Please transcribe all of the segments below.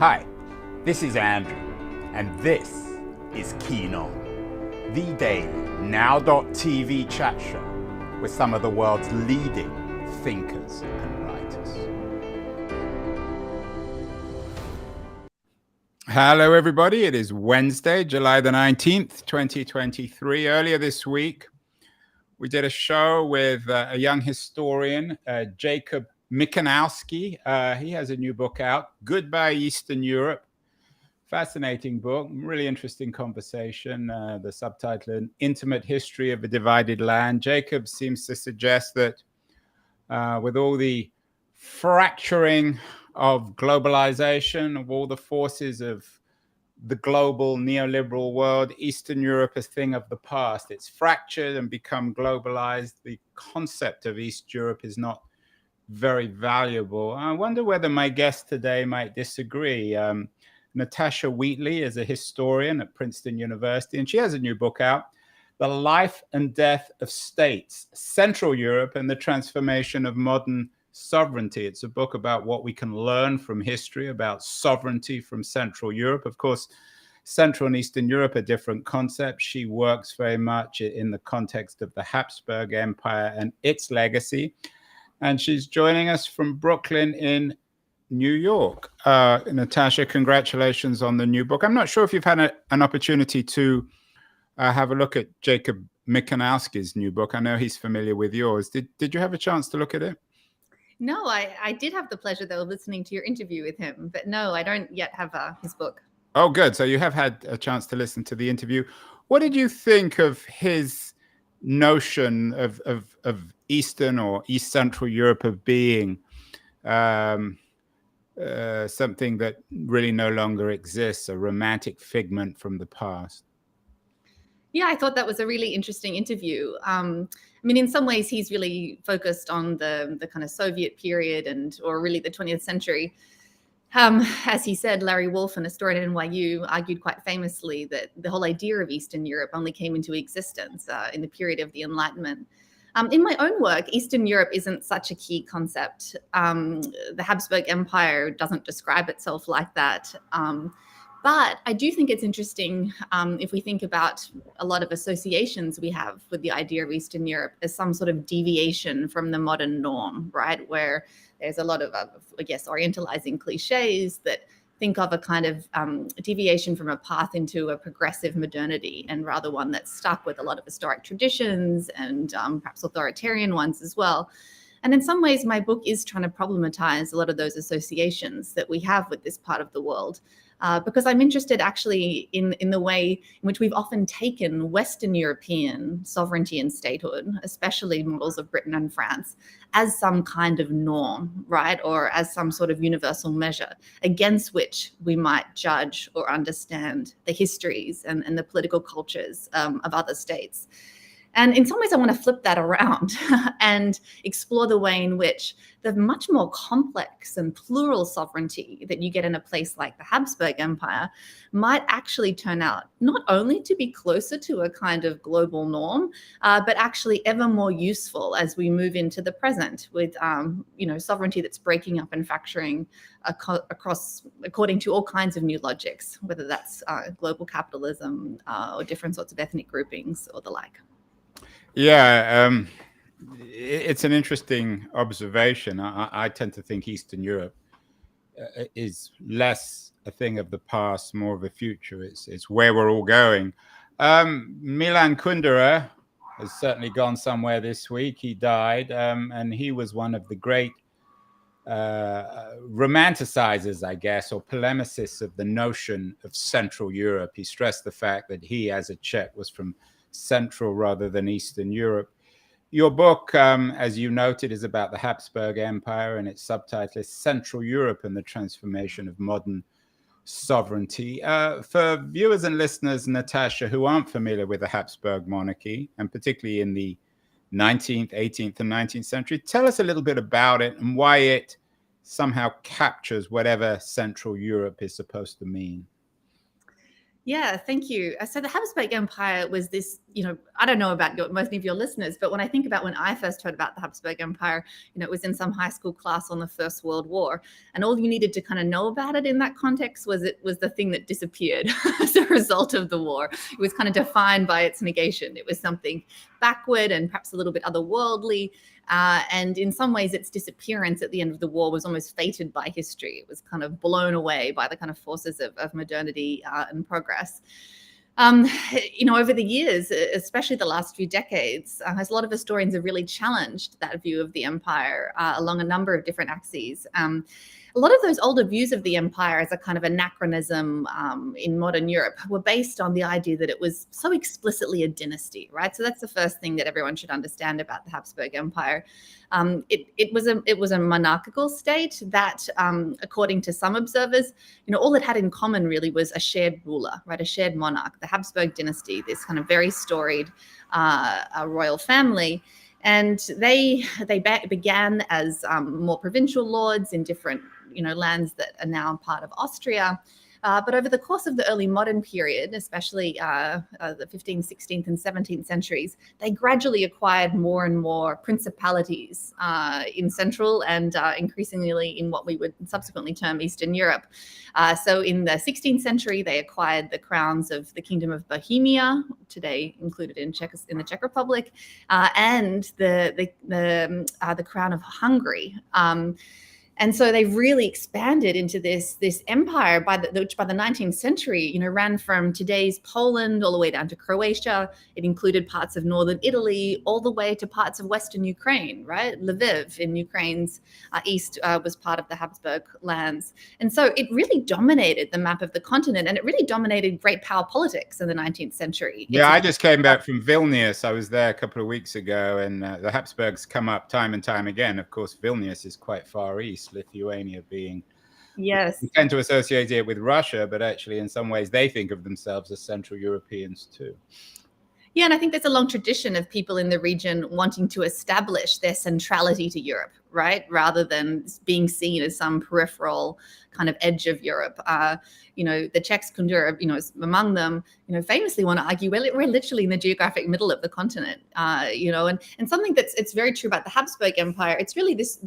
Hi, this is Andrew, and this is Keen On, the daily now.tv chat show with some of the world's leading thinkers and writers. Hello, everybody. It is Wednesday, July the 19th, 2023. Earlier this week, we did a show with a young historian, Jacob Mikanowski. He has a new book out, Goodbye Eastern Europe. Fascinating book, really interesting conversation. The subtitle, An Intimate History of a Divided Land. Jacob seems to suggest that with all the fracturing of globalization, of all the forces of the global neoliberal world, Eastern Europe is a thing of the past. It's fractured and become globalized. The concept of East Europe is not very valuable. I wonder whether my guest today might disagree. Natasha Wheatley is a historian at Princeton University, and she has a new book out, The Life and Death of States, Central Europe and the Transformation of Modern Sovereignty. It's a book about what we can learn from history about sovereignty from Central Europe. Of course, Central and Eastern Europe are different concepts. She works very much in the context of the Habsburg Empire and its legacy. And she's joining us from Brooklyn in New York. Natasha, congratulations on the new book. I'm not sure if you've had an opportunity to have a look at Jacob Mikanowski's new book. I know he's familiar with yours. Did you have a chance to look at it? No, I did have the pleasure, though, of listening to your interview with him. But no, I don't yet have his book. Oh, good. So you have had a chance to listen to the interview. What did you think of his notion of Eastern or East Central Europe of being something that really no longer exists, a romantic figment from the past? Yeah, I thought that was a really interesting interview. I mean, in some ways, he's really focused on the kind of Soviet period or really the 20th century. As he said, Larry Wolff, an historian at NYU, argued quite famously that the whole idea of Eastern Europe only came into existence in the period of the Enlightenment. In my own work, Eastern Europe isn't such a key concept. The Habsburg Empire doesn't describe itself like that. But I do think it's interesting if we think about a lot of associations we have with the idea of Eastern Europe as some sort of deviation from the modern norm, right? Where there's a lot of, I guess, orientalizing cliches that think of a kind of deviation from a path into a progressive modernity, and rather one that's stuck with a lot of historic traditions and perhaps authoritarian ones as well. And in some ways, my book is trying to problematize a lot of those associations that we have with this part of the world. Because I'm interested actually in the way in which we've often taken Western European sovereignty and statehood, especially models of Britain and France, as some kind of norm, right? Or as some sort of universal measure against which we might judge or understand the histories and the political cultures of other states. And in some ways, I want to flip that around and explore the way in which the much more complex and plural sovereignty that you get in a place like the Habsburg Empire might actually turn out not only to be closer to a kind of global norm, but actually ever more useful as we move into the present with, sovereignty that's breaking up and fracturing across according to all kinds of new logics, whether that's global capitalism or different sorts of ethnic groupings or the like. Yeah, it's an interesting observation. I tend to think Eastern Europe is less a thing of the past, more of the future. It's where we're all going. Milan Kundera has certainly gone somewhere this week. He died, and he was one of the great romanticizers, I guess, or polemicists of the notion of Central Europe. He stressed the fact that he, as a Czech, was from Central rather than Eastern Europe. Your book, as you noted, is about the Habsburg Empire, and its subtitle is Central Europe and the Transformation of Modern Sovereignty. For viewers and listeners, Natasha, who aren't familiar with the Habsburg monarchy, and particularly in the 19th, 18th, and 19th century, tell us a little bit about it and why it somehow captures whatever Central Europe is supposed to mean. Yeah, thank you. So the Habsburg Empire was this, I don't know about most of your listeners, but when I think about when I first heard about the Habsburg Empire, it was in some high school class on the First World War. And all you needed to kind of know about it in that context was it was the thing that disappeared as a result of the war. It was kind of defined by its negation. It was something backward and perhaps a little bit otherworldly. And in some ways, its disappearance at the end of the war was almost fated by history. It was kind of blown away by the kind of forces of modernity and progress. Over the years, especially the last few decades, as a lot of historians have really challenged that view of the empire along a number of different axes. A lot of those older views of the empire as a kind of anachronism in modern Europe were based on the idea that it was so explicitly a dynasty, right? So that's the first thing that everyone should understand about the Habsburg Empire. It was a monarchical state that, according to some observers, all it had in common really was a shared ruler, right? A shared monarch, the Habsburg dynasty, this kind of very storied royal family. And they began as more provincial lords in different lands that are now part of Austria. But over the course of the early modern period, especially the 15th, 16th, and 17th centuries, they gradually acquired more and more principalities in Central and increasingly in what we would subsequently term Eastern Europe. So in the 16th century, they acquired the crowns of the Kingdom of Bohemia, today included in the Czech Republic, and the crown of Hungary. And so they really expanded into this empire, which by the 19th century, ran from today's Poland all the way down to Croatia. It included parts of northern Italy, all the way to parts of western Ukraine, right? Lviv in Ukraine's east was part of the Habsburg lands. And so it really dominated the map of the continent, and it really dominated great power politics in the 19th century. Yeah, I just came back from Vilnius. I was there a couple of weeks ago, and the Habsburgs come up time and time again. Of course, Vilnius is quite far east, Lithuania being. Yes. We tend to associate it with Russia, but actually in some ways they think of themselves as Central Europeans too. Yeah, and I think there's a long tradition of people in the region wanting to establish their centrality to Europe, right? Rather than being seen as some peripheral kind of edge of Europe. The Czechs, Kundura, among them, famously want to argue, we're literally in the geographic middle of the continent, and something it's very true about the Habsburg Empire. It's really this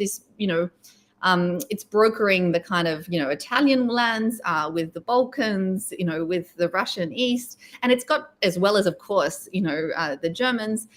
it's brokering the kind of, Italian lands with the Balkans, with the Russian East. And it's got, as well as, of course, the Germans.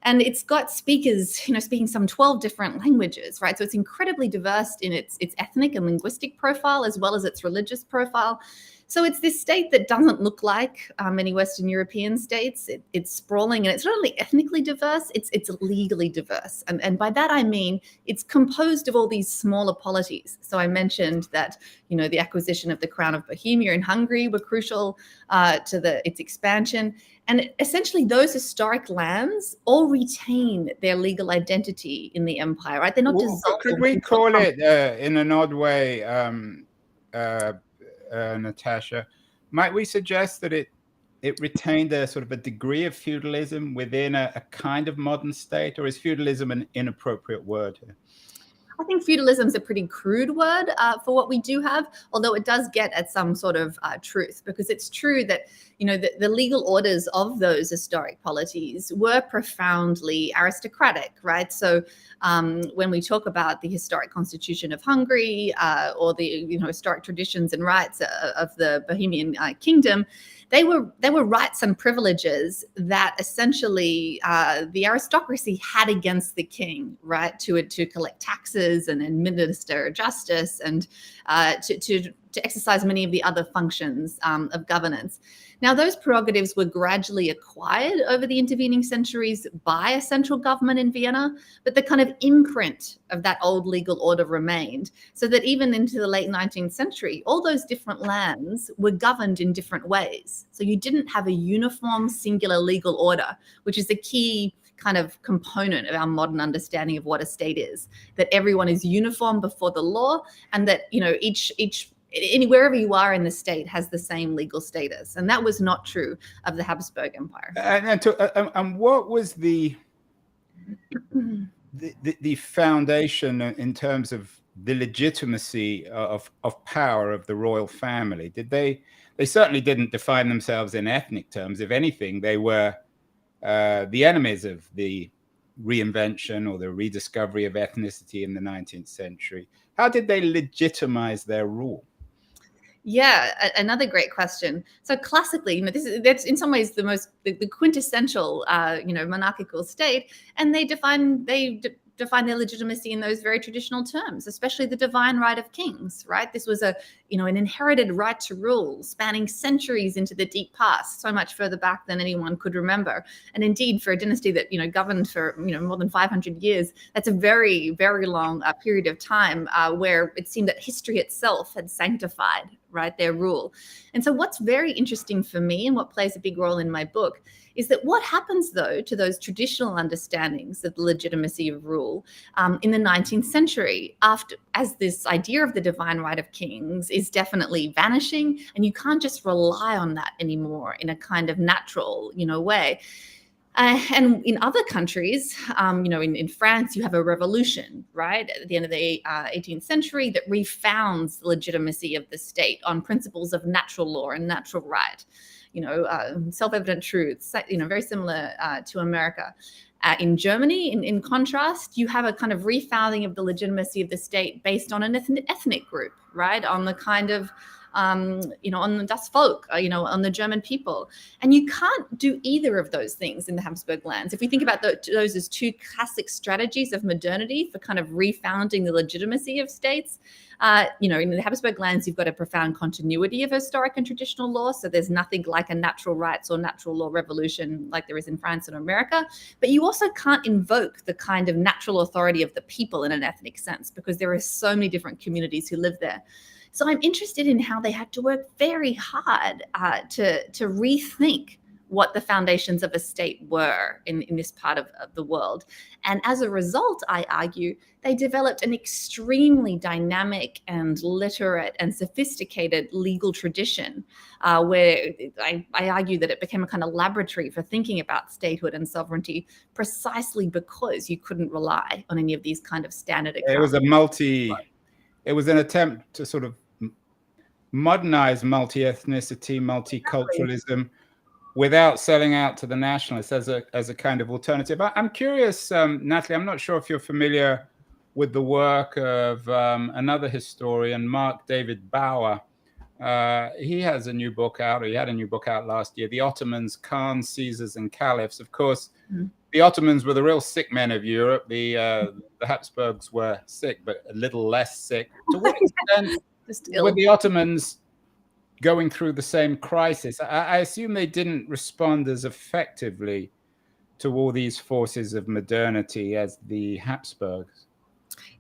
And it's got speakers, speaking some 12 different languages, right? So it's incredibly diverse in its ethnic and linguistic profile, as well as its religious profile. So it's this state that doesn't look like many Western European states. It's sprawling, and it's not only ethnically diverse, it's legally diverse. And by that, I mean, it's composed of all these smaller polities. So I mentioned that, the acquisition of the Crown of Bohemia in Hungary were crucial to its expansion. And essentially, those historic lands all retain their legal identity in the empire, right? They're not dissolved. Could we call it, in an odd way, Natasha, might we suggest that it retained a sort of a degree of feudalism within a kind of modern state, or is feudalism an inappropriate word here? I think feudalism is a pretty crude word for what we do have, although it does get at some sort of truth, because it's true that, the legal orders of those historic polities were profoundly aristocratic, right? So when we talk about the historic constitution of Hungary or the, historic traditions and rights of the Bohemian kingdom, they were rights and privileges that essentially the aristocracy had against the king, right? To collect taxes and administer justice and to exercise many of the other functions of governance. Now, those prerogatives were gradually acquired over the intervening centuries by a central government in Vienna, but the kind of imprint of that old legal order remained, so that even into the late 19th century, all those different lands were governed in different ways. So you didn't have a uniform, singular legal order, which is the key kind of component of our modern understanding of what a state is, that everyone is uniform before the law, and that, wherever you are in the state has the same legal status. And that was not true of the Habsburg Empire. And what was the foundation in terms of the legitimacy of power of the royal family? Did they certainly didn't define themselves in ethnic terms. If anything, they were the enemies of the reinvention or the rediscovery of ethnicity in the 19th century. How did they legitimize their rule? Yeah, another great question. So classically, that's in some ways the quintessential, monarchical state, and they define their legitimacy in those very traditional terms, especially the divine right of kings. Right, this was an inherited right to rule, spanning centuries into the deep past, so much further back than anyone could remember. And indeed, for a dynasty that governed for more than 500 years, that's a very, very long period of time where it seemed that history itself had sanctified their rule. And so what's very interesting for me, and what plays a big role in my book, is that what happens, though, to those traditional understandings of the legitimacy of rule in the 19th century, as this idea of the divine right of kings is definitely vanishing, and you can't just rely on that anymore in a kind of natural, way. And in other countries, in France, you have a revolution, right, at the end of the 18th century that refounds the legitimacy of the state on principles of natural law and natural right, self-evident truths, very similar to America. In Germany, in contrast, you have a kind of refounding of the legitimacy of the state based on an ethnic group, right, on the kind of on the Das Volk, on the German people. And you can't do either of those things in the Habsburg lands. If we think about those as two classic strategies of modernity for kind of refounding the legitimacy of states, in the Habsburg lands, you've got a profound continuity of historic and traditional law. So there's nothing like a natural rights or natural law revolution like there is in France and America. But you also can't invoke the kind of natural authority of the people in an ethnic sense, because there are so many different communities who live there. So I'm interested in how they had to work very hard to rethink what the foundations of a state were in this part of the world. And as a result, I argue, they developed an extremely dynamic and literate and sophisticated legal tradition where I argue that it became a kind of laboratory for thinking about statehood and sovereignty, precisely because you couldn't rely on any of these kind of standard accounts. It was an attempt to sort of modernize multi-ethnicity, multiculturalism, without selling out to the nationalists as a kind of alternative. I'm curious, Natalie, I'm not sure if you're familiar with the work of another historian, Mark David Bauer. He has a new book out, or he had a new book out last year, The Ottomans, Khans, Caesars, and Caliphs. Of course, the Ottomans were the real sick men of Europe. The Habsburgs were sick, but a little less sick. To what extent were the Ottomans going through the same crisis? I assume they didn't respond as effectively to all these forces of modernity as the Habsburgs.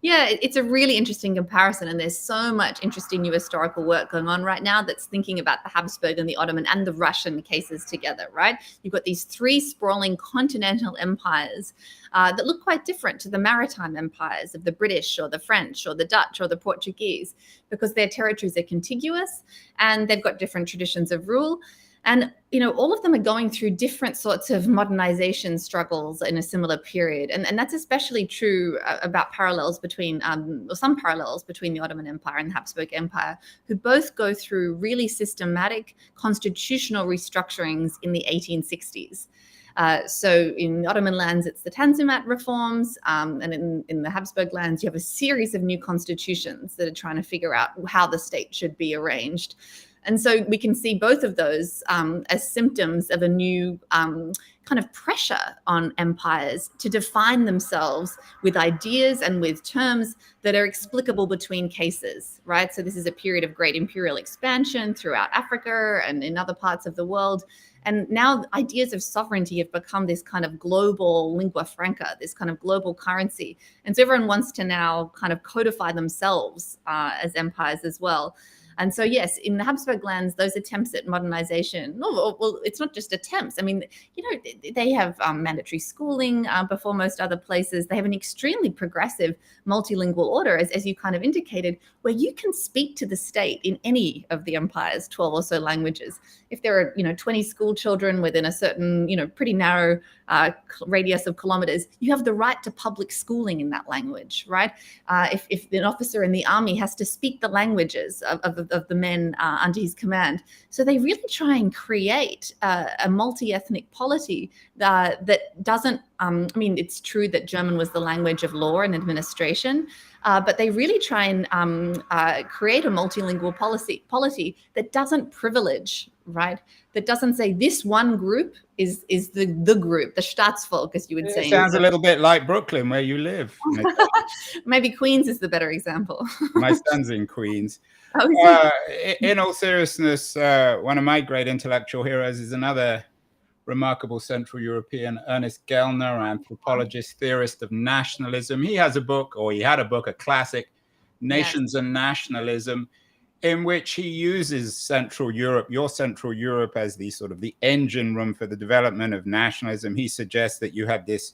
Yeah, it's a really interesting comparison, and there's so much interesting new historical work going on right now that's thinking about the Habsburg and the Ottoman and the Russian cases together, right? You've got these three sprawling continental empires that look quite different to the maritime empires of the British or the French or the Dutch or the Portuguese, because their territories are contiguous and they've got different traditions of rule. And, all of them are going through different sorts of modernization struggles in a similar period. And that's especially true about parallels between, or some parallels between the Ottoman Empire and the Habsburg Empire, who both go through really systematic constitutional restructurings in the 1860s. So in Ottoman lands, it's the Tanzimat reforms, and in the Habsburg lands, you have a series of new constitutions that are trying to figure out how the state should be arranged. And so we can see both of those as symptoms of a new kind of pressure on empires to define themselves with ideas and with terms that are explicable between cases, right? So this is a period of great imperial expansion throughout Africa and in other parts of the world. And now ideas of sovereignty have become this kind of global lingua franca, this kind of global currency. And so everyone wants to now kind of codify themselves as empires as well. And so, yes, in the Habsburg lands, those attempts at modernization, well, it's not just attempts. I mean, they have mandatory schooling before most other places. They have an extremely progressive multilingual order, as you kind of indicated, where you can speak to the state in any of the empire's 12 or so languages. If there are, 20 school children within a certain, pretty narrow radius of kilometers, you have the right to public schooling in that language, right? If an officer in the army has to speak the languages of the men under his command. So they really try and create a multi-ethnic polity that doesn't, it's true that German was the language of law and administration, but they really try and create a multilingual polity that doesn't privilege, right? That doesn't say this one group is the group, the Staatsvolk, as you would say. It sounds a little bit like Brooklyn, where you live. Maybe Queens is the better example. My son's in Queens. In all seriousness, one of my great intellectual heroes is another remarkable Central European, Ernest Gellner, anthropologist, theorist of nationalism. He has a book, or he had a book, a classic, Nations and Nationalism, in which he uses Central Europe, your Central Europe, as the sort of the engine room for the development of nationalism. He suggests that you have this,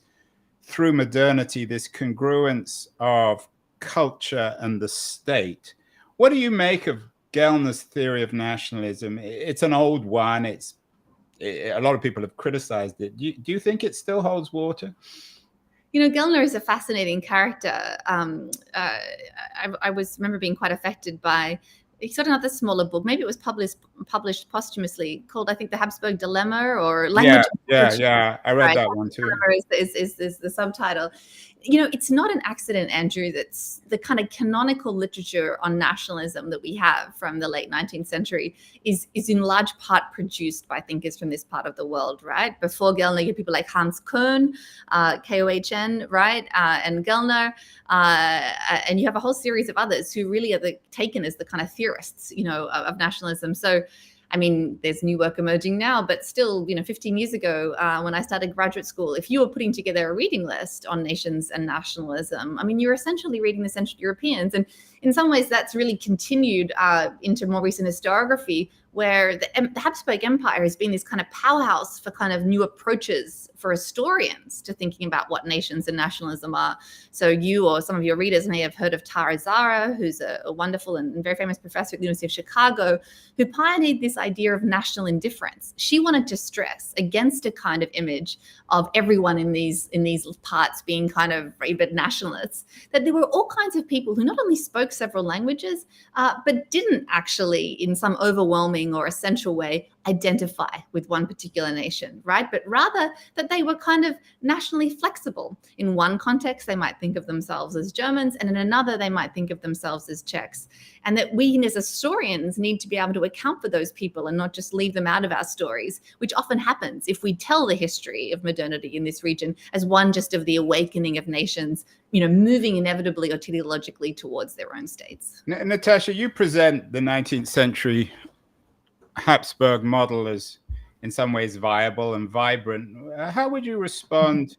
through modernity, this congruence of culture and the state. What do you make of Gellner's theory of nationalism? It's an old one. A lot of people have criticized it. Do you think it still holds water? Gellner is a fascinating character. I remember being quite affected by. He got another smaller book. Maybe it was published posthumously, called, I think, The Habsburg Dilemma, or Language. Yeah. I read that one too. Is the subtitle. It's not an accident, Andrew, that's the kind of canonical literature on nationalism that we have from the late 19th century is in large part produced by thinkers from this part of the world, right? Before Gellner, you have people like Hans Kohn, Kohn, right? And Gellner, and you have a whole series of others who really are taken as the kind of theorists, of nationalism. So, there's new work emerging now, but still, 15 years ago, when I started graduate school, if you were putting together a reading list on nations and nationalism, you're essentially reading the Central Europeans. And in some ways, that's really continued into more recent historiography, where the Habsburg Empire has been this kind of powerhouse for kind of new approaches for historians to thinking about what nations and nationalism are. So you or some of your readers may have heard of Tara Zara, who's a wonderful and very famous professor at the University of Chicago, who pioneered this idea of national indifference. She wanted to stress against a kind of image of everyone in these parts being kind of rabid nationalists, that there were all kinds of people who not only spoke several languages, but didn't actually, in some overwhelming or essential way, identify with one particular nation, right? But rather that they were kind of nationally flexible. In one context, they might think of themselves as Germans, and in another, they might think of themselves as Czechs. And that we as historians need to be able to account for those people and not just leave them out of our stories, which often happens if we tell the history of modernity in this region as one just of the awakening of nations, moving inevitably or teleologically towards their own states. Natasha, you present the 19th century Habsburg model as in some ways viable and vibrant. How would you respond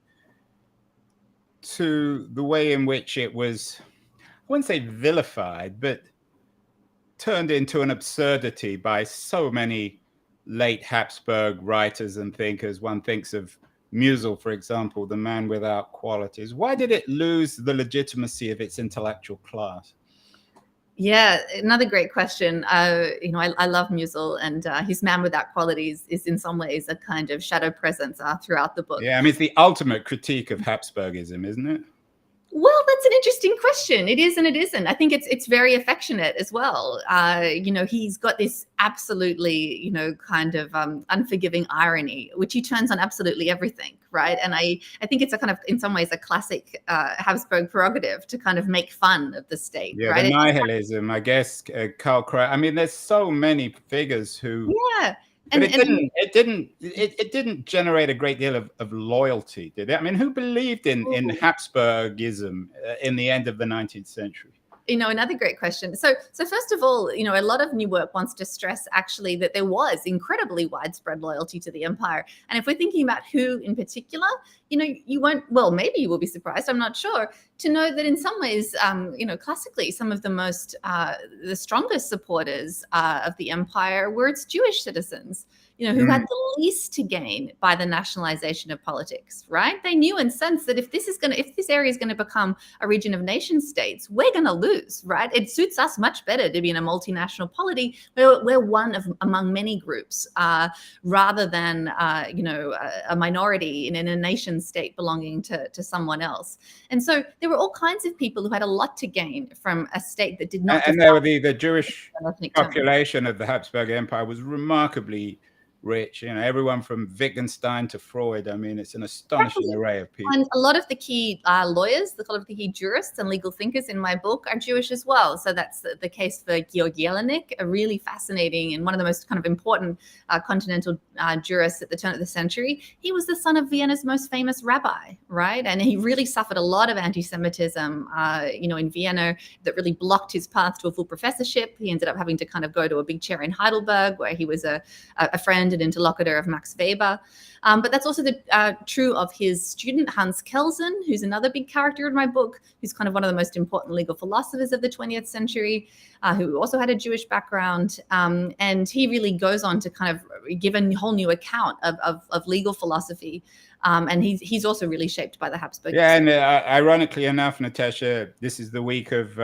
to the way in which it was, I wouldn't say vilified, but turned into an absurdity by so many late Habsburg writers and thinkers? One thinks of Musil, for example, the man without qualities. Why did it lose the legitimacy of its intellectual class? Yeah, another great question. I love Musil, and his man without qualities is in some ways a kind of shadow presence throughout the book. Yeah, it's the ultimate critique of Habsburgism, isn't it? Well, that's an interesting question. It is and it isn't. I think it's very affectionate as well. He's got this absolutely, kind of unforgiving irony, which he turns on absolutely everything, right? And I think it's a kind of, in some ways, a classic Habsburg prerogative to kind of make fun of the state. Yeah, right? The nihilism, I guess, Karl Kraus. There's so many figures who. Yeah. But it didn't generate a great deal of loyalty, did it? Who believed in Habsburgism in the end of the 19th century? another great question. So first of all, a lot of new work wants to stress actually that there was incredibly widespread loyalty to the empire. And if we're thinking about who in particular, you won't, well, maybe you will be surprised, I'm not sure, to know that in some ways, classically, some of the strongest supporters of the empire were its Jewish citizens, who had the least to gain by the nationalization of politics, right? They knew and sensed that if this area is going to become a region of nation states, we're going to lose, right? It suits us much better to be in a multinational polity where we're one of among many groups, rather than a minority in a nation state belonging to someone else. And so there were all kinds of people who had a lot to gain from a state that did not. And there were the Jewish population of the Habsburg Empire was remarkably rich, everyone from Wittgenstein to Freud. I mean, it's an astonishing array of people. And a lot of the key lawyers, a lot of the key jurists and legal thinkers in my book are Jewish as well. So that's the case for Georg Jelinek, a really fascinating and one of the most kind of important continental jurists at the turn of the century. He was the son of Vienna's most famous rabbi, right? And he really suffered a lot of anti-Semitism, in Vienna that really blocked his path to a full professorship. He ended up having to kind of go to a big chair in Heidelberg, where he was a friend and interlocutor of Max Weber. But that's also true of his student, Hans Kelsen, who's another big character in my book, who's kind of one of the most important legal philosophers of the 20th century, who also had a Jewish background. And he really goes on to kind of give a whole new account of legal philosophy. And he's also really shaped by the Habsburg. Yeah, and ironically enough, Natasha, this is the week of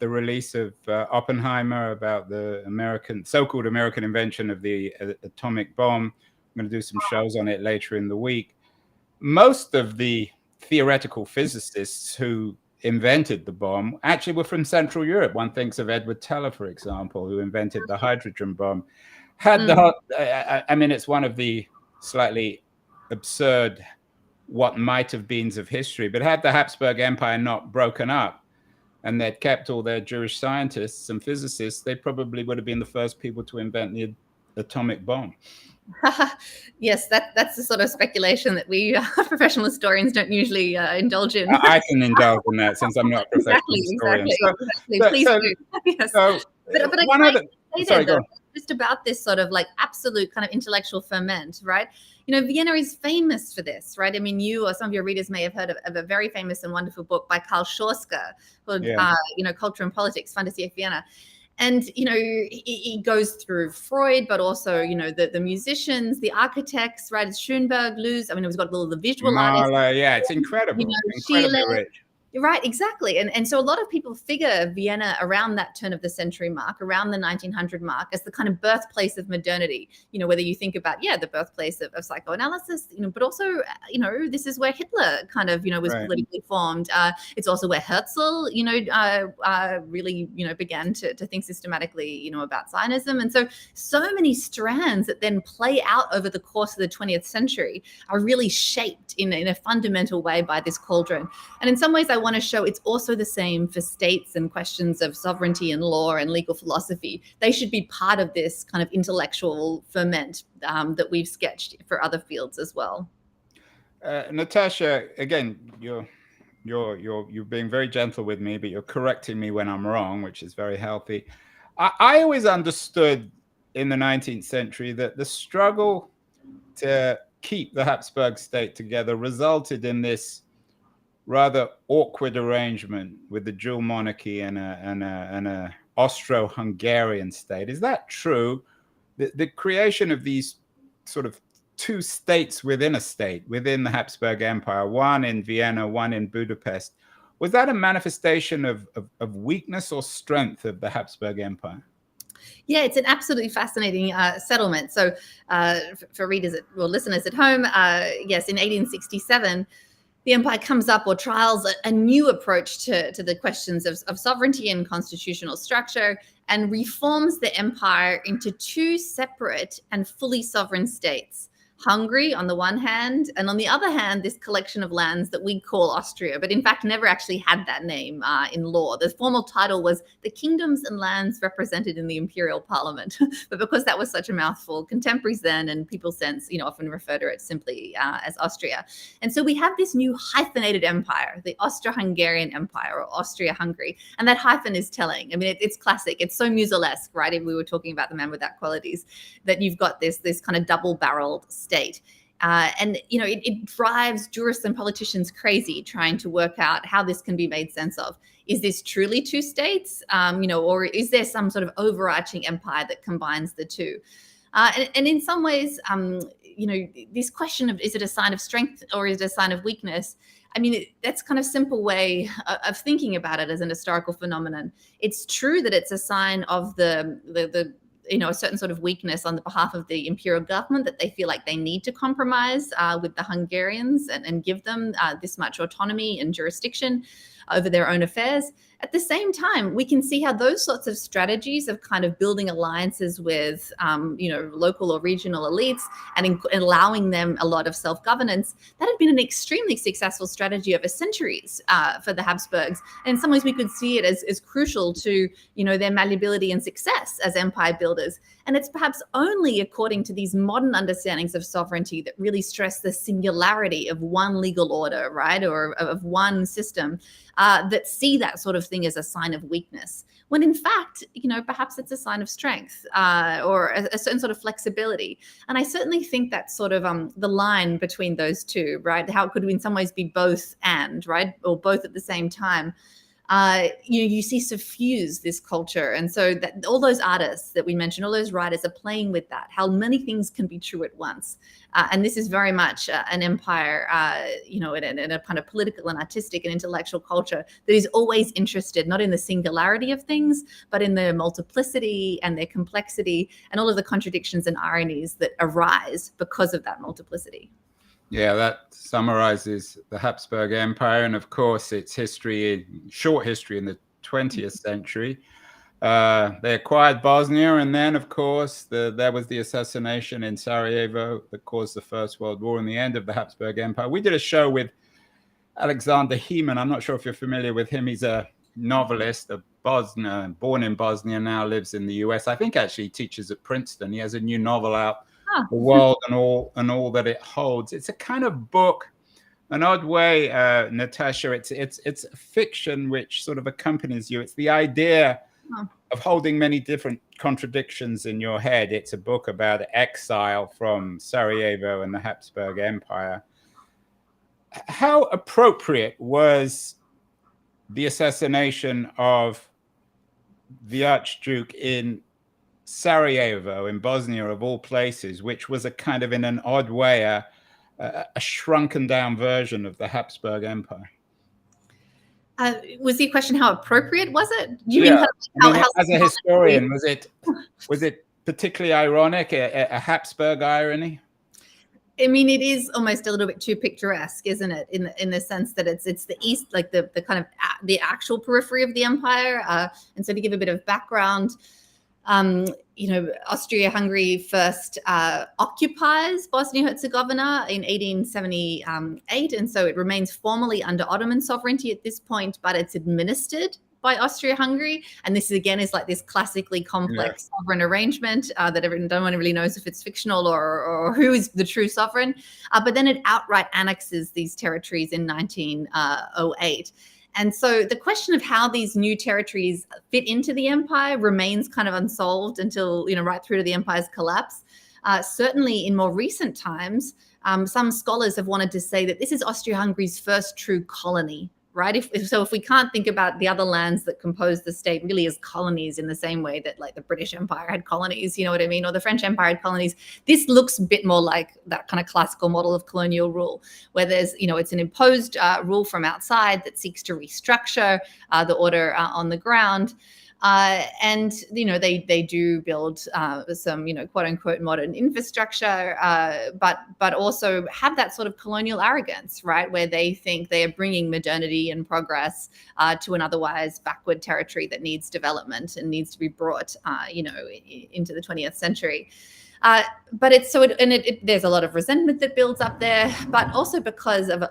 the release of Oppenheimer, about the so-called American invention of the atomic bomb. I'm going to do some shows on it later in the week. Most of the theoretical physicists who invented the bomb actually were from Central Europe. One thinks of Edward Teller, for example, who invented the hydrogen bomb. It's one of the slightly absurd what might have beens of history, but had the Habsburg Empire not broken up, and they'd kept all their Jewish scientists and physicists, they probably would have been the first people to invent the atomic bomb. Yes, that's the sort of speculation that we professional historians don't usually indulge in. I can indulge in that since I'm not a professional historian. Exactly. Please do. Yes. But I can say that just about this sort of like absolute kind of intellectual ferment, right? Vienna is famous for this, right? I mean, you or some of your readers may have heard of a very famous and wonderful book by Karl Schorska called, Culture and Politics, Fantasy of Vienna. And, he goes through Freud, but also, the musicians, the architects, right? It's Schoenberg, Luz. I mean, we've got all the visual artists. Yeah, it's incredible. Incredibly rich. Right, exactly. And so a lot of people figure Vienna around that turn of the century mark, around the 1900 mark, as the kind of birthplace of modernity, whether you think about, the birthplace of psychoanalysis, but also, this is where Hitler kind of, was politically formed. It's also where Herzl, really, began to think systematically, about Zionism. And so many strands that then play out over the course of the 20th century are really shaped in a fundamental way by this cauldron. And in some ways, I want to show it's also the same for states and questions of sovereignty and law and legal philosophy. They should be part of this kind of intellectual ferment that we've sketched for other fields as well. Natasha, again, you're being very gentle with me, but you're correcting me when I'm wrong, which is very healthy. I always understood in the 19th century that the struggle to keep the Habsburg state together resulted in this rather awkward arrangement with the dual monarchy and a Austro-Hungarian state. Is that true? The creation of these sort of two states within a state, within the Habsburg Empire, one in Vienna, one in Budapest, was that a manifestation of weakness or strength of the Habsburg Empire? Yeah, it's an absolutely fascinating settlement. So for readers or listeners at home, yes, in 1867, the empire comes up or trials a new approach to the questions of sovereignty and constitutional structure, and reforms the empire into two separate and fully sovereign states. Hungary on the one hand, and on the other hand, this collection of lands that we call Austria, but in fact never actually had that name in law. The formal title was the kingdoms and lands represented in the imperial parliament. But because that was such a mouthful, contemporaries then and people since, often refer to it simply as Austria. And so we have this new hyphenated empire, the Austro-Hungarian Empire, or Austria-Hungary. And that hyphen is telling. I mean, it's classic. It's so Musil-esque, right? If we were talking about the man without qualities, that you've got this kind of double-barreled state. And it drives jurists and politicians crazy trying to work out how this can be made sense of. Is this truly two states, or is there some sort of overarching empire that combines the two? And in some ways, this question of, is it a sign of strength or is it a sign of weakness? I mean, that's kind of simple way of thinking about it as an historical phenomenon. It's true that it's a sign of the a certain sort of weakness on the behalf of the imperial government, that they feel like they need to compromise with the Hungarians and give them this much autonomy and jurisdiction over their own affairs. At the same time, we can see how those sorts of strategies of kind of building alliances with, local or regional elites and allowing them a lot of self-governance, that had been an extremely successful strategy over centuries for the Habsburgs. And in some ways, we could see it as crucial to, their malleability and success as empire builders. And it's perhaps only according to these modern understandings of sovereignty that really stress the singularity of one legal order, right, or of one system, that see that sort of thing as a sign of weakness, when in fact, perhaps it's a sign of strength or a certain sort of flexibility. And I certainly think that's sort of the line between those two, right? How it could in some ways be both and, right, or both at the same time. You see suffuse this culture. And so that all those artists that we mentioned, all those writers are playing with that, how many things can be true at once. And this is very much an empire, in a kind of political and artistic and intellectual culture that is always interested, not in the singularity of things, but in their multiplicity and their complexity and all of the contradictions and ironies that arise because of that multiplicity. Yeah, that summarizes the Habsburg Empire, and of course its short history in the 20th century. They acquired Bosnia, and then, of course, there was the assassination in Sarajevo that caused the First World War and the end of the Habsburg Empire. We did a show with Alexander Heeman. I'm not sure if you're familiar with him. He's a novelist, born in Bosnia, now lives in the US. I think actually he teaches at Princeton. He has a new novel out, The World and All That It Holds. It's a kind of book, an odd way, Natasha. It's a fiction which sort of accompanies you. It's the idea of holding many different contradictions in your head. It's a book about exile from Sarajevo and the Habsburg Empire. How appropriate was the assassination of the Archduke in Sarajevo, in Bosnia, of all places, which was a kind of, in an odd way, a shrunken down version of the Habsburg Empire? Was the question, how appropriate was it? Do you mean how as a historian, was it particularly ironic, a Habsburg irony? I mean, it is almost a little bit too picturesque, isn't it? In the sense that it's the east, like the kind of the actual periphery of the empire. And so to give a bit of background, Austria-Hungary first occupies Bosnia-Herzegovina in 1878, and so it remains formally under Ottoman sovereignty at this point, but it's administered by Austria-Hungary. And this again is like this classically complex sovereign arrangement that no one really knows if it's fictional or who is the true sovereign. But then it outright annexes these territories in 1908. And so the question of how these new territories fit into the empire remains kind of unsolved until, right through to the empire's collapse. Certainly in more recent times, some scholars have wanted to say that this is Austria-Hungary's first true colony, right? If we can't think about the other lands that compose the state really as colonies in the same way that like the British Empire had colonies, you know what I mean? Or the French Empire had colonies, this looks a bit more like that kind of classical model of colonial rule, where there's, it's an imposed rule from outside that seeks to restructure the order on the ground. And they do build some quote unquote modern infrastructure, but also have that sort of colonial arrogance, right, where they think they are bringing modernity and progress to an otherwise backward territory that needs development and needs to be brought into the 20th century. But it's so there's a lot of resentment that builds up there, but also because of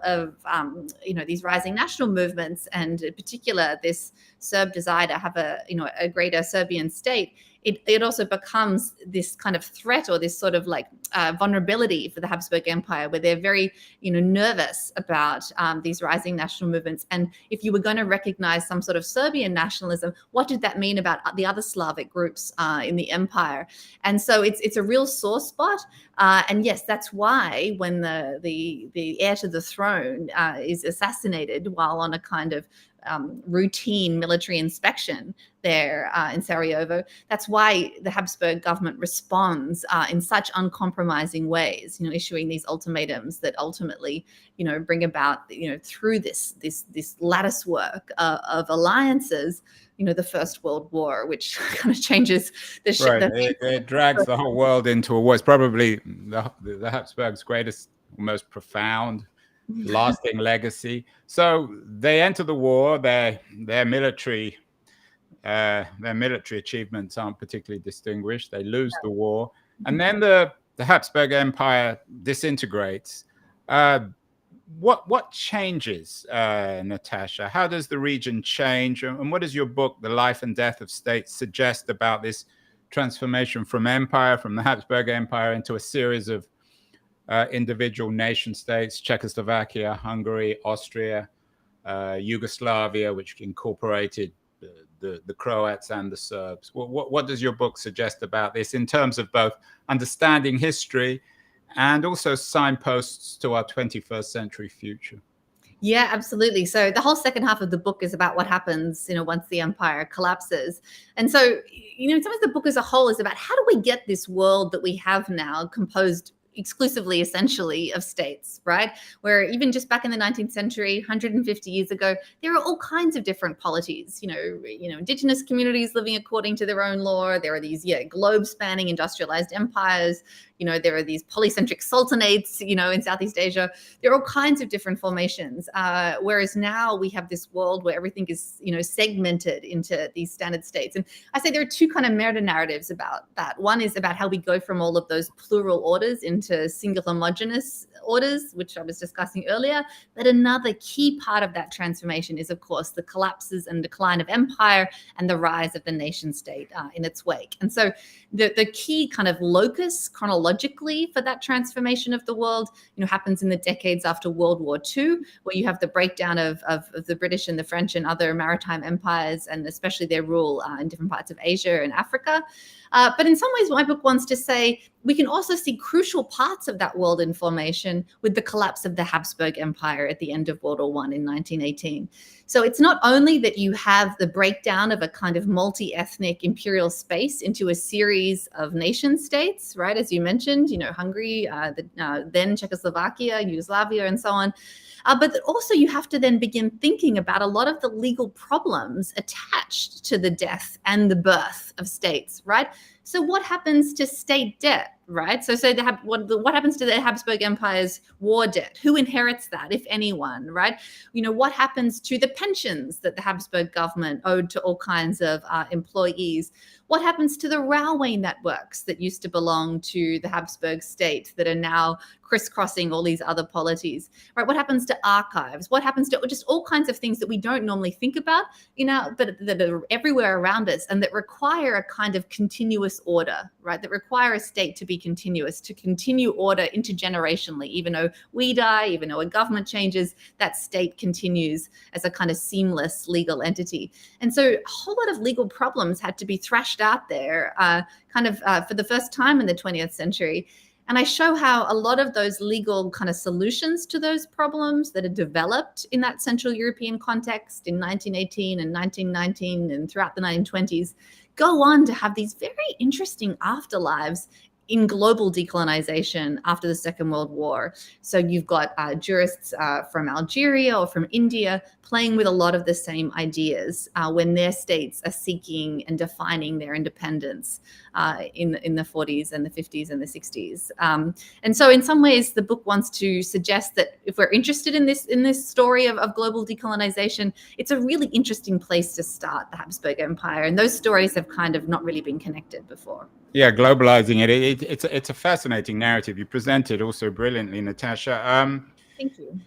these rising national movements, and in particular this Serb desire to have a greater Serbian state. It also becomes this kind of threat, or this sort of like vulnerability for the Habsburg Empire, where they're very nervous about these rising national movements. And if you were going to recognize some sort of Serbian nationalism, what did that mean about the other Slavic groups in the empire? And so it's a real sore spot. And yes, that's why when the heir to the throne is assassinated while on a kind of routine military inspection there in Sarajevo, that's why the Habsburg government responds in such uncompromising ways, issuing these ultimatums that ultimately, bring about, through this lattice work of alliances, the First World War, which kind of changes the shit. Right. It drags the whole world into a war. It's probably the Habsburgs' greatest, most profound, lasting legacy. So they enter the war. Their military achievements aren't particularly distinguished. They lose the war, and then the Habsburg Empire disintegrates. What changes, Natasha? How does the region change? And what does your book, The Life and Death of States, suggest about this transformation from the Habsburg Empire, into a series of individual nation states: Czechoslovakia, Hungary, Austria, Yugoslavia, which incorporated the Croats and the Serbs? What does your book suggest about this in terms of both understanding history and also signposts to our 21st century future? Yeah, absolutely. So the whole second half of the book is about what happens, once the empire collapses. And so, some of the book as a whole is about how do we get this world that we have now composed exclusively, essentially, of states, right? Where even just back in the 19th century, 150 years ago, there are all kinds of different polities, indigenous communities living according to their own law. There are these, globe-spanning industrialized empires. There are these polycentric sultanates, in Southeast Asia. There are all kinds of different formations. Whereas now we have this world where everything is, segmented into these standard states. And I say there are two kind of meta narratives about that. One is about how we go from all of those plural orders into single homogeneous orders, which I was discussing earlier. But another key part of that transformation is, of course, the collapses and decline of empire and the rise of the nation state in its wake. And so the key kind of locus chronologically for that transformation of the world, happens in the decades after World War II, where you have the breakdown of the British and the French and other maritime empires, and especially their rule in different parts of Asia and Africa. But in some ways, my book wants to say we can also see crucial parts of that world in formation with the collapse of the Habsburg Empire at the end of World War I in 1918. So it's not only that you have the breakdown of a kind of multi-ethnic imperial space into a series of nation states, right? As you mentioned, Hungary, then Czechoslovakia, Yugoslavia, and so on. But also you have to then begin thinking about a lot of the legal problems attached to the death and the birth of states, right? So what happens to state debt, right? So what happens to the Habsburg Empire's war debt? Who inherits that, if anyone, right? What happens to the pensions that the Habsburg government owed to all kinds of employees? What happens to the railway networks that used to belong to the Habsburg state that are now crisscrossing all these other polities, right? What happens to archives? What happens to just all kinds of things that we don't normally think about, but that are everywhere around us and that require a kind of continuous order, right? That require a state to be continuous, to continue order intergenerationally. Even though we die, even though a government changes, that state continues as a kind of seamless legal entity. And so a whole lot of legal problems had to be thrashed out there for the first time in the 20th century. And I show how a lot of those legal kind of solutions to those problems that are developed in that Central European context in 1918 and 1919 and throughout the 1920s go on to have these very interesting afterlives in global decolonization after the Second World War. So you've got jurists from Algeria or from India playing with a lot of the same ideas when their states are seeking and defining their independence in the 40s and the 50s and the 60s. And so in some ways, the book wants to suggest that if we're interested in this story of global decolonization, it's a really interesting place to start, the Habsburg Empire. And those stories have kind of not really been connected before. Yeah, globalizing it. It's a fascinating narrative. You presented also brilliantly, Natasha. Thank you.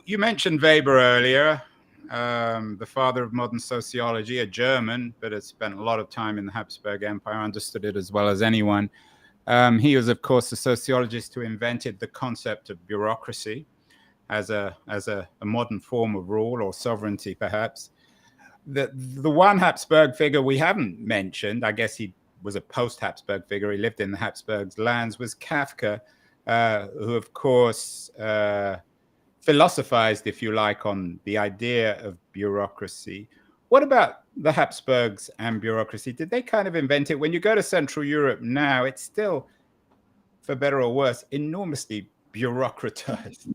You mentioned Weber earlier, the father of modern sociology, a German, but has spent a lot of time in the Habsburg Empire, understood it as well as anyone. He was, of course, the sociologist who invented the concept of bureaucracy as a modern form of rule or sovereignty, perhaps. The one Habsburg figure we haven't mentioned, I guess he was a post-Habsburg figure, he lived in the Habsburg's lands, was Kafka, who, of course, philosophized, if you like, on the idea of bureaucracy. What about the Habsburgs and bureaucracy? Did they kind of invent it? When you go to Central Europe now, it's still, for better or worse, enormously bureaucratized.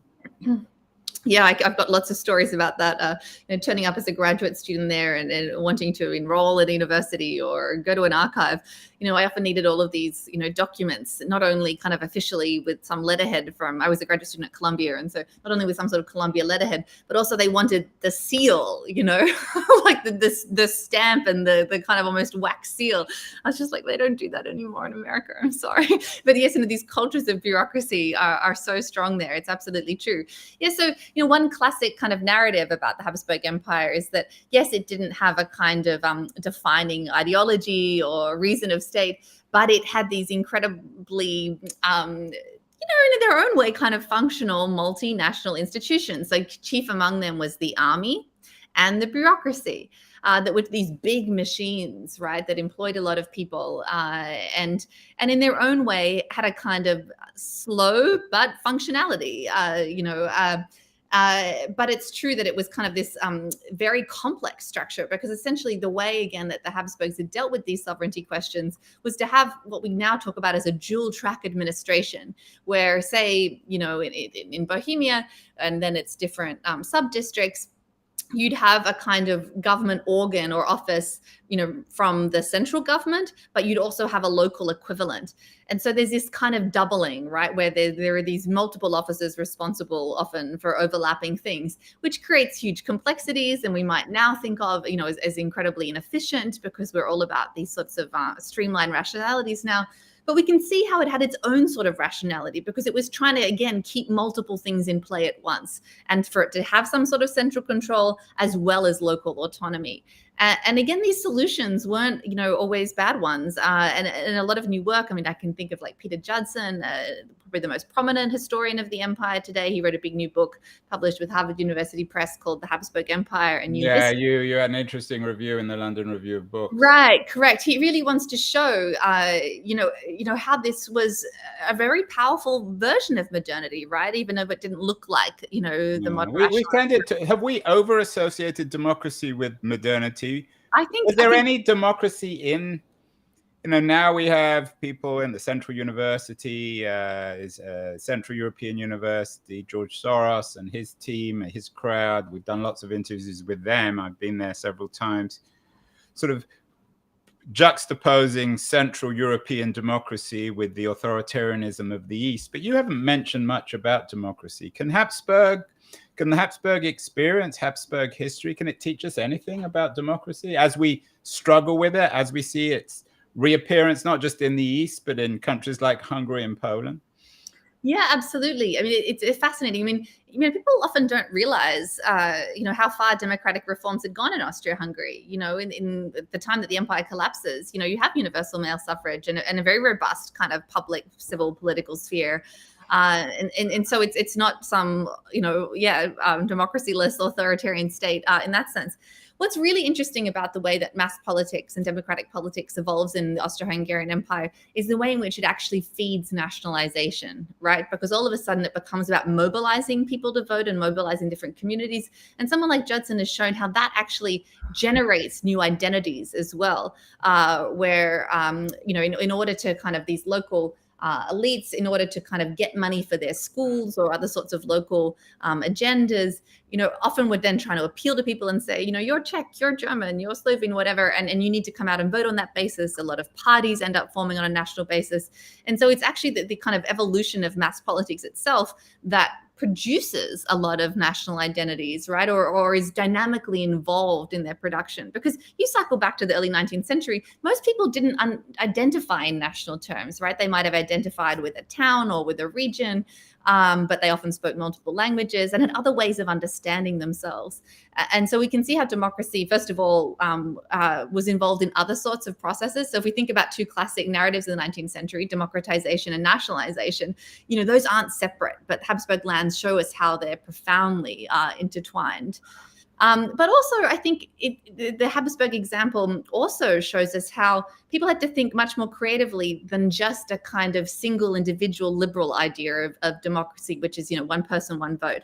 Yeah, I've got lots of stories about that. Turning up as a graduate student there and wanting to enroll at a university or go to an archive. I often needed all of these, documents, not only kind of officially with some letterhead I was a graduate student at Columbia. And so not only with some sort of Columbia letterhead, but also they wanted the seal, like the stamp and the kind of almost wax seal. I was just like, they don't do that anymore in America. I'm sorry. But yes, these cultures of bureaucracy are so strong there. It's absolutely true. Yeah, so one classic kind of narrative about the Habsburg Empire is that, yes, it didn't have a kind of defining ideology or reason of state, but it had these incredibly, in their own way, kind of functional multinational institutions. Like chief among them was the army and the bureaucracy. That were these big machines, right, that employed a lot of people and in their own way had a kind of slow but functionality, but it's true that it was kind of this very complex structure, because essentially the way, again, that the Habsburgs had dealt with these sovereignty questions was to have what we now talk about as a dual track administration, where, say, in Bohemia, and then it's different sub-districts, you'd have a kind of government organ or office, from the central government, but you'd also have a local equivalent. And so there's this kind of doubling, right, where there are these multiple officers responsible often for overlapping things, which creates huge complexities. And we might now think of, as incredibly inefficient, because we're all about these sorts of streamlined rationalities now. But we can see how it had its own sort of rationality, because it was trying to, again, keep multiple things in play at once, and for it to have some sort of central control as well as local autonomy. And again, these solutions weren't, always bad ones. And a lot of new work, I can think of like Peter Judson, probably the most prominent historian of the empire today. He wrote a big new book published with Harvard University Press called The Habsburg Empire. And you had an interesting review in the London Review of Books. Right, correct. He really wants to show, how this was a very powerful version of modernity, right? Even though it didn't look like, the modern. Have we over-associated democracy with modernity? I think. Is there any democracy in? Now we have people in the Central University, Central European University, George Soros and his team, his crowd. We've done lots of interviews with them. I've been there several times, sort of juxtaposing Central European democracy with the authoritarianism of the East. But you haven't mentioned much about democracy. Can the Habsburg experience, Habsburg history, can it teach us anything about democracy as we struggle with it, as we see its reappearance, not just in the East, but in countries like Hungary and Poland? Yeah, absolutely. It's fascinating. People often don't realize, how far democratic reforms had gone in Austria-Hungary. In the time that the empire collapses, you have universal male suffrage and a very robust kind of public civil political sphere. And so it's not some, democracy-less authoritarian state in that sense. What's really interesting about the way that mass politics and democratic politics evolves in the Austro-Hungarian Empire is the way in which it actually feeds nationalization, right? Because all of a sudden it becomes about mobilizing people to vote and mobilizing different communities. And someone like Judson has shown how that actually generates new identities as well, where, in order to kind of these local elites, in order to kind of get money for their schools or other sorts of local agendas, often would then try to appeal to people and say, you're Czech, you're German, you're Slovene, whatever, and you need to come out and vote on that basis. A lot of parties end up forming on a national basis. And so it's actually the kind of evolution of mass politics itself that produces a lot of national identities, right? Or is dynamically involved in their production. Because you cycle back to the early 19th century, most people didn't identify in national terms, right? They might have identified with a town or with a region, but they often spoke multiple languages and had other ways of understanding themselves. And so we can see how democracy, first of all, was involved in other sorts of processes. So if we think about two classic narratives of the 19th century, democratization and nationalization, those aren't separate, but Habsburg lands show us how they're profoundly intertwined. But also, I think the Habsburg example also shows us how people had to think much more creatively than just a kind of single individual liberal idea of democracy, which is, one person, one vote.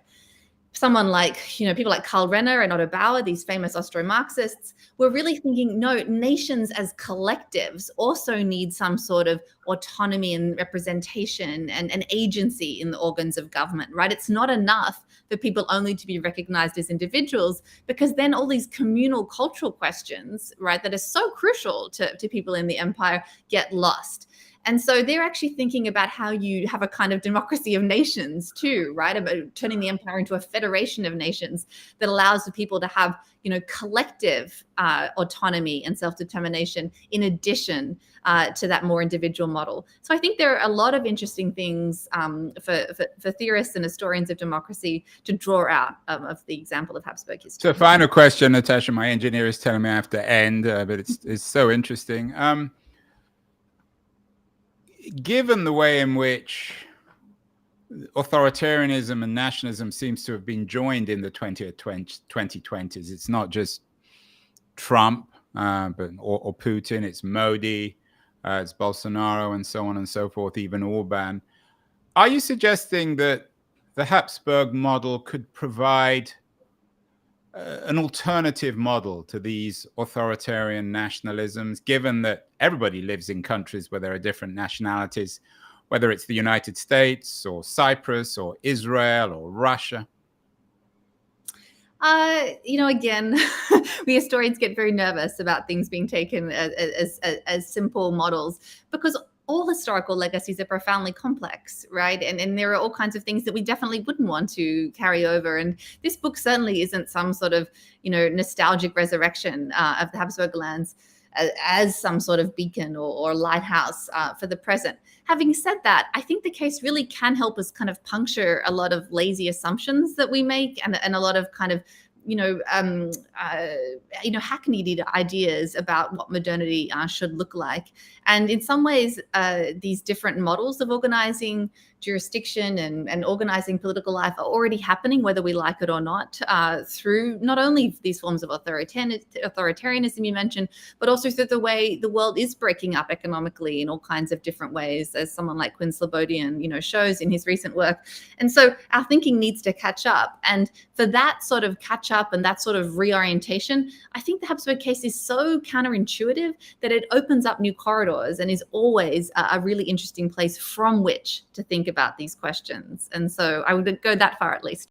Someone like, people like Karl Renner and Otto Bauer, these famous Austro-Marxists, were really thinking, no, nations as collectives also need some sort of autonomy and representation and agency in the organs of government, right? It's not enough for people only to be recognized as individuals, because then all these communal cultural questions, right, that are so crucial to people in the empire get lost. And so they're actually thinking about how you have a kind of democracy of nations too, right? About turning the empire into a federation of nations that allows the people to have, collective autonomy and self-determination in addition to that more individual model. So I think there are a lot of interesting things for theorists and historians of democracy to draw out of the example of Habsburg history. So final question, Natasha, my engineer is telling me I have to end, but it's so interesting. Given the way in which authoritarianism and nationalism seems to have been joined in the 2020s, it's not just Trump or Putin, it's Modi, it's Bolsonaro, and so on and so forth, even Orban. Are you suggesting that the Habsburg model could provide an alternative model to these authoritarian nationalisms, given that everybody lives in countries where there are different nationalities, whether it's the United States or Cyprus or Israel or Russia? Again, we historians get very nervous about things being taken as simple models, because all historical legacies are profoundly complex, right? And there are all kinds of things that we definitely wouldn't want to carry over. And this book certainly isn't some sort of, nostalgic resurrection of the Habsburg lands as some sort of beacon or lighthouse for the present. Having said that, I think the case really can help us kind of puncture a lot of lazy assumptions that we make and a lot of kind of hackneyed ideas about what modernity should look like. And in some ways, these different models of organizing jurisdiction and organizing political life are already happening, whether we like it or not, through not only these forms of authoritarianism you mentioned, but also through the way the world is breaking up economically in all kinds of different ways, as someone like Quinn Slobodian, shows in his recent work. And so our thinking needs to catch up. And for that sort of catch up and that sort of reorientation, I think the Habsburg case is so counterintuitive that it opens up new corridors and is always a really interesting place from which to think about these questions. And so I would go that far at least.